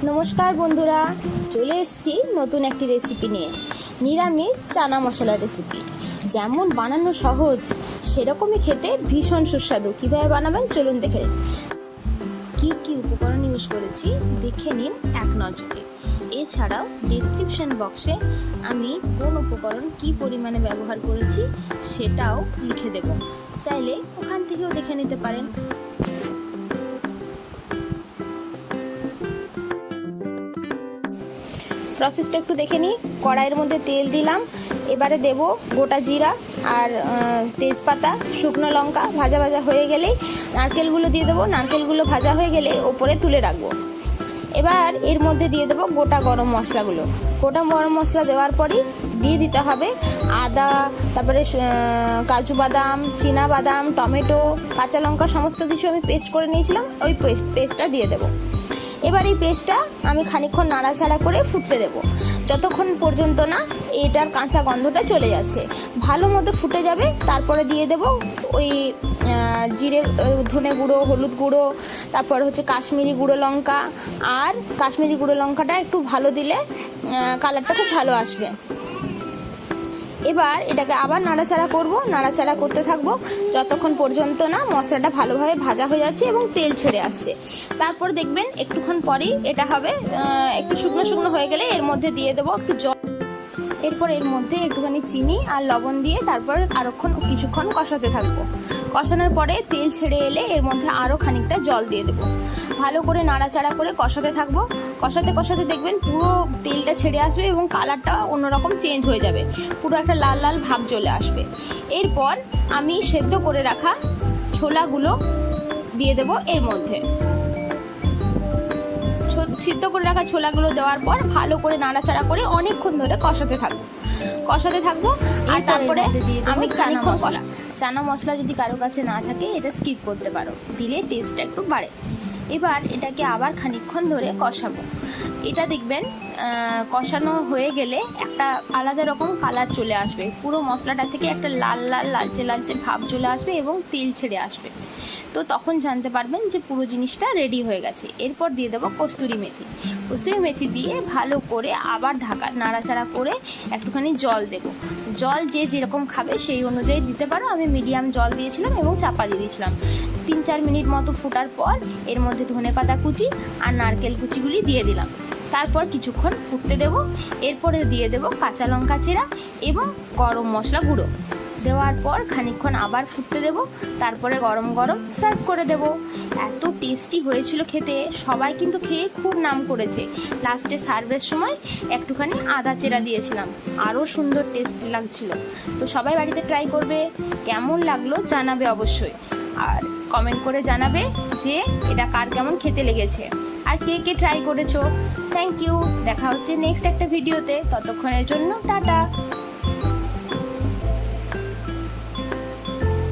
নমস্কার বন্ধুরা, চলে এসেছি নতুন একটি রেসিপি নিয়ে। নিরামিষ চানা মশলা রেসিপি। যেমন বানানো সহজ, সেরকমই খেতে ভীষণ সুস্বাদু। কীভাবে বানাবেন চলুন দেখে নিন। কী কী উপকরণ ইউজ করেছি দেখে নিন এক নজরে। এছাড়াও ডেসক্রিপশন বক্সে আমি কোন উপকরণ কী পরিমাণে ব্যবহার করেছি সেটাও লিখে দেব, চাইলে ওখান থেকেও দেখে নিতে পারেন। প্রসেসটা একটু দেখে নিই। কড়াইয়ের মধ্যে তেল দিলাম, এবারে দেব গোটা জিরা আর তেজপাতা, শুকনো লঙ্কা। ভাজা ভাজা হয়ে গেলেই নারকেলগুলো দিয়ে দেবো। নারকেলগুলো ভাজা হয়ে গেলে ওপরে তুলে রাখবো। এবার এর মধ্যে দিয়ে দেবো গোটা গরম মশলাগুলো। গোটা গরম মশলা দেওয়ার পরই দিয়ে দিতে হবে আদা, তারপরে কাজু বাদাম, চীনা বাদাম, টমেটো, কাঁচা লঙ্কা, সমস্ত কিছু আমি পেস্ট করে নিয়েছিলাম, ওই পেস্টটা দিয়ে দেবো। এবার এই পেস্টটা আমি খানিকক্ষণ নাড়াচাড়া করে ফুটতে দেব, যতক্ষণ পর্যন্ত না এটার কাঁচা গন্ধটা চলে যাচ্ছে। ভালো মতো ফুটে যাবে, তারপরে দিয়ে দেব ওই জিরে, ধনে গুঁড়ো, হলুদ গুঁড়ো, তারপর হচ্ছে কাশ্মীরি গুঁড়ো লঙ্কা। আর কাশ্মীরি গুঁড়ো লঙ্কাটা একটু ভালো দিলে কালারটা খুব ভালো আসবে। এবার এটাকে আবার নাড়াচাড়া করব, নাড়াচাড়া করতে থাকবো যতক্ষণ পর্যন্ত না মশলাটা ভালোভাবে ভাজা হয়ে যাচ্ছে এবং তেল ছেড়ে আসছে। তারপর দেখবেন একটুক্ষণ পরেই এটা হবে, একটু শুকনো শুকনো হয়ে গেলে এর মধ্যে দিয়ে দেবো একটু জল। এরপর এর মধ্যে একটুখানি চিনি আর লবণ দিয়ে তারপর কিছুক্ষণ কষাতে থাকবো। কষানোর পরে তেল ছেড়ে এলে এর মধ্যে আরও খানিকটা জল দিয়ে দেবো। ভালো করে নাড়াচাড়া করে কষাতে থাকবো। কষাতে কষাতে দেখবেন পুরো তেলটা ছেড়ে আসবে এবং কালারটা অন্যরকম চেঞ্জ হয়ে যাবে, পুরো একটা লাল লাল ভাব চলে আসবে। এরপর আমি সেদ্ধ করে রাখা ছোলাগুলো দিয়ে দেবো এর মধ্যে। সিদ্ধ করে রাখা ছোলাগুলো দেওয়ার পর ভালো করে নাড়াচাড়া করে অনেকক্ষণ ধরে কষাতে থাকবো। আর তারপরে আমি চানা মশলা যদি কারো কাছে না থাকে এটা স্কিপ করতে পারো, দিলে টেস্টটা একটু বাড়ে। এবার এটাকে আবার খানিকক্ষণ ধরে কষাবো। এটা দেখবেন কষানো হয়ে গেলে একটা আলাদা রকম কালার চলে আসবে, পুরো মশলাটা থেকে একটা লাল লাল লালচে লালচে ভাব চলে আসবে এবং তেল ছেড়ে আসবে। তো তখন জানতে পারবেন যে পুরো জিনিসটা রেডি হয়ে গেছে। এরপর দিয়ে দেবো কস্তুরি মেথি দিয়ে ভালো করে আবার নাড়াচাড়া করে একটুখানি জল দেব। জল যে যেরকম খাবে সেই অনুযায়ী দিতে পারো। আমি মিডিয়াম জল দিয়েছিলাম এবং চাপা দিয়ে দিয়েছিলাম। 3-4 মিনিট মতো ফোটার পর এর মধ্যে ধনেপাতা কুচি আর নারকেল কুচিগুলি দিয়ে দিলাম। তারপর কিছুক্ষণ ফুটতে দেব। এরপরে দিয়ে দেব কাঁচা লঙ্কা চেরা এবং গরম মশলা গুঁড়ো। দেওয়ার পর খানিকক্ষণ আবার ফুটতে দেব, তারপরে গরম গরম সার্ভ করে দেব। এত টেস্টি হয়েছিল খেতে, সবাই কিন্তু খেয়ে খুব নাম করেছে। লাস্টে সার্ভের সময় একটুখানি আদা চেরা দিয়েছিলাম, আরও সুন্দর টেস্ট লাগছিল। তো সবাই বাড়িতে ট্রাই করবে, কেমন লাগলো জানাবে অবশ্যই। আর কমেন্ট করে জানাবে যে এটা কার কেমন খেতে লেগেছে আর কে কে ট্রাই করেছো। Thank you. দেখা হচ্ছে নেক্সট একটা ভিডিওতে, ততক্ষণের জন্য টাটা।